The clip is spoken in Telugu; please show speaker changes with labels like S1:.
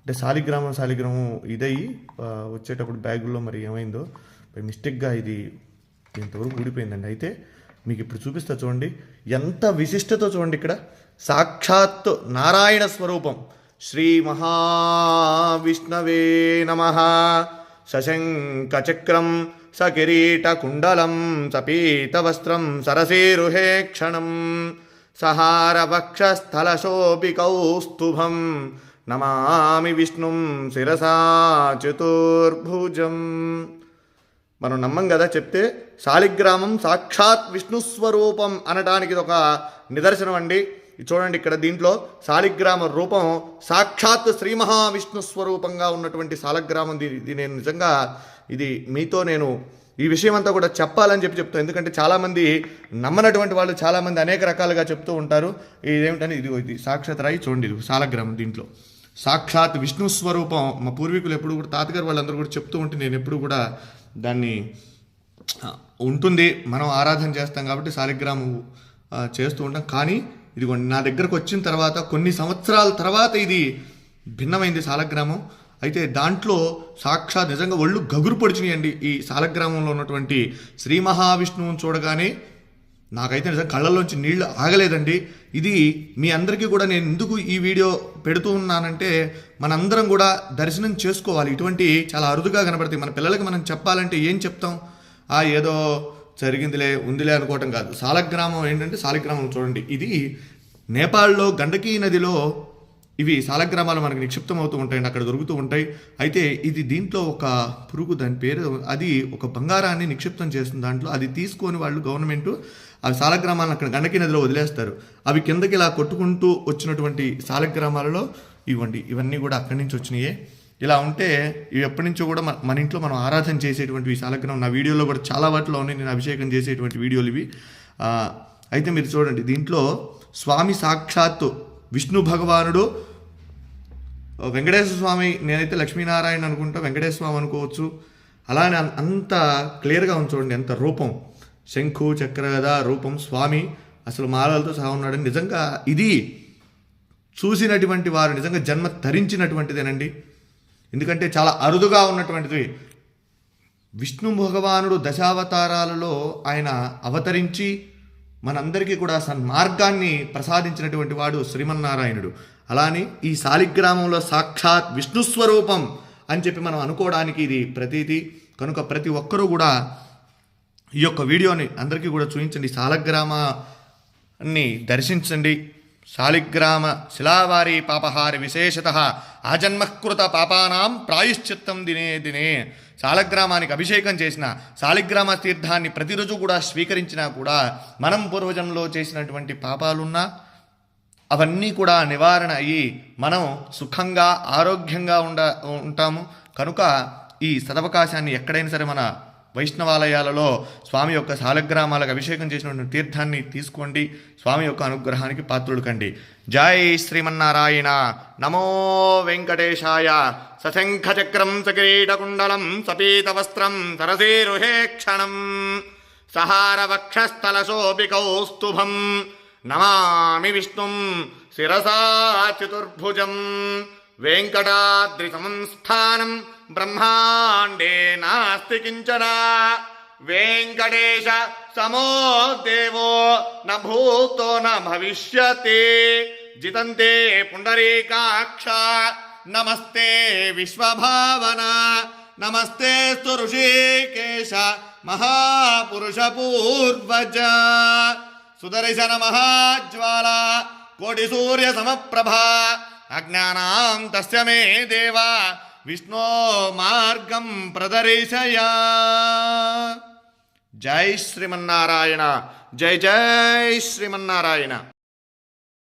S1: అంటే శాలిగ్రామం ఇదయ్యి వచ్చేటప్పుడు బ్యాగుల్లో మరి ఏమైందో మిస్టేక్గా ఇది ఇంతవరకు ఊడిపోయిందండి. అయితే మీకు ఇప్పుడు చూపిస్తా చూడండి, ఎంత విశిష్టతో చూడండి. ఇక్కడ సాక్షాత్ నారాయణ స్వరూపం. శ్రీ మహావిష్ణవే నమః. సశంఖచక్రం సకిరీటకుండలం సపీతవస్త్రం సరసీరుహే క్షణం సహారవక్షస్థలశోభికౌస్తుభం నమామి విష్ణుం శిరసా చతుర్భుజం. మనం నమ్మం కదా చెప్తే. శాలిగ్రామం సాక్షాత్ విష్ణుస్వరూపం అనడానికి ఇది ఒక నిదర్శనం అండి. చూడండి ఇక్కడ దీంట్లో శాలిగ్రామ రూపం సాక్షాత్ శ్రీ మహావిష్ణు స్వరూపంగా ఉన్నటువంటి శాలిగ్రామం. ఇది నేను నిజంగా ఇది మీతో నేను ఈ విషయం అంతా కూడా చెప్పాలని చెప్తాను. ఎందుకంటే చాలామంది నమ్మనటువంటి వాళ్ళు చాలామంది అనేక రకాలుగా చెప్తూ ఉంటారు. ఇదేమిటని ఇది సాక్షాత్ రాయి చూడండి, ఇది శాలిగ్రామం. దీంట్లో సాక్షాత్ విష్ణు స్వరూపం. మా పూర్వీకులు ఎప్పుడు కూడా తాతగారు వాళ్ళందరూ కూడా చెప్తూ ఉంటే నేను ఎప్పుడు కూడా దాన్ని ఉంటుంది, మనం ఆరాధన చేస్తాం కాబట్టి శాలిగ్రామం చేస్తూ ఉంటాం. కానీ ఇదిగోండి నా దగ్గరకు వచ్చిన తర్వాత కొన్ని సంవత్సరాల తర్వాత ఇది భిన్నమైంది శాలిగ్రామం. అయితే దాంట్లో సాక్షాత్ నిజంగా ఒళ్ళు గగురు పొడిచినాయండి. ఈ శాలిగ్రామంలో ఉన్నటువంటి శ్రీ మహావిష్ణువుని చూడగానే నాకైతే నిజంగా కళ్ళల్లోంచి నీళ్లు ఆగలేదండి. ఇది మీ అందరికీ కూడా నేను ఎందుకు ఈ వీడియో పెడుతూ ఉన్నానంటే మనందరం కూడా దర్శనం చేసుకోవాలి. ఇటువంటి చాలా అరుదుగా కనబడతాయి. మన పిల్లలకి మనం చెప్పాలంటే ఏం చెప్తాం? ఏదో జరిగిందిలే ఉందిలే అనుకోవటం కాదు. శాలిగ్రామం ఏంటంటే శాలిగ్రామం చూడండి, ఇది నేపాల్లో గండకీ నదిలో ఇవి శాలిగ్రామాలు మనకు నిక్షిప్తం అవుతూ ఉంటాయండి, అక్కడ దొరుకుతూ ఉంటాయి. అయితే ఇది దీంట్లో ఒక పురుగు, దాని పేరు, అది ఒక బంగారాన్ని నిక్షిప్తం చేస్తుంది దాంట్లో. అది తీసుకొని వాళ్ళు గవర్నమెంట్ ఆ శాలిగ్రామాలను అక్కడ గండకీ నదిలో వదిలేస్తారు. అవి కిందకి ఇలా కొట్టుకుంటూ వచ్చినటువంటి శాలిగ్రామాలలో ఇవన్నీ కూడా అక్కడి నుంచి వచ్చినాయే. ఇలా ఉంటే ఇవి ఎప్పటి నుంచో కూడా మన ఇంట్లో మనం ఆరాధన చేసేటువంటి శాలిగ్రామం. నా వీడియోలో కూడా చాలా వాటిలో ఉన్నాయి, నేను అభిషేకం చేసేటువంటి వీడియోలు ఇవి. అయితే మీరు చూడండి, దీంట్లో స్వామి సాక్షాత్తు విష్ణు భగవానుడు, వెంకటేశ్వర స్వామి, నేనైతే లక్ష్మీనారాయణ అనుకుంటా, వెంకటేశ్వర స్వామి అనుకోవచ్చు. అలానే అంత క్లియర్గా ఉంది చూడండి, ఎంత రూపం, శంఖు చక్రగద రూపం, స్వామి అసలు మాలలతో సహా ఉన్నాడు. నిజంగా ఇది చూసినటువంటి వారు నిజంగా జన్మ ధరించినటువంటిదేనండి. ఎందుకంటే చాలా అరుదుగా ఉన్నటువంటిది. విష్ణు భగవానుడు దశావతారాలలో ఆయన అవతరించి మనందరికీ కూడా సన్మార్గాన్ని ప్రసాదించినటువంటి వాడు శ్రీమన్నారాయణుడు. అలానే ఈ శాలిగ్రామంలో సాక్షాత్ విష్ణుస్వరూపం అని చెప్పి మనం అనుకోవడానికి ఇది ప్రతీతి. కనుక ప్రతి ఒక్కరూ కూడా ఈ యొక్క వీడియోని అందరికీ కూడా చూపించండి, శాలిగ్రామాన్ని దర్శించండి. శాలిగ్రామ శిలావారి పాపహారి విశేషత ఆజన్మకృత పాపానాం ప్రాయశ్చిత్తం దినే దినే. శాలిగ్రామానికి అభిషేకం చేసిన, శాలిగ్రామ తీర్థాన్ని ప్రతిరోజు కూడా స్వీకరించినా కూడా మనం పూర్వజన్మలో చేసినటువంటి పాపాలున్నా అవన్నీ కూడా నివారణ అయ్యి మనం సుఖంగా ఆరోగ్యంగా ఉంటాము. కనుక ఈ సదవకాశాన్ని ఎక్కడైనా సరే మన వైష్ణవాలయాలలో స్వామి యొక్క శాలిగ్రామాలకు అభిషేకం చేసినటువంటి తీర్థాన్ని తీసుకోండి. స్వామి యొక్క అనుగ్రహానికి పాత్రులు కండి. జై శ్రీమన్నారాయణ. నమో వెంకటేశాయ. సశంఖచక్రం సకిరీటకుండలం సపీతవస్త్రం సరసీరుహే క్షణం సహారవక్షస్థలశోభికౌస్తుభం నమామి విష్ణుం శిరసా చతుర్భుజం. వెంకటాద్రి సంస్థానం బ్రహ్మాండే నాస్తి కించన. వెంకటేశ సమో దేవో న భూతో న భవిష్యతి. జితంతే పుండరీకాక్ష నమస్తే విశ్వభావన. నమస్తే స్తు ఋషికేశ మహాపురుష పూర్వజ. సుదర్శన మహాజ్వాల కోటి సూర్య సమప్రభా. అజ్ఞానాం తస్య మే దేవా విష్ణో మార్గం ప్రదర్శయ. జై శ్రీమన్నారాయణ. జై జై శ్రీమన్నారాయణ.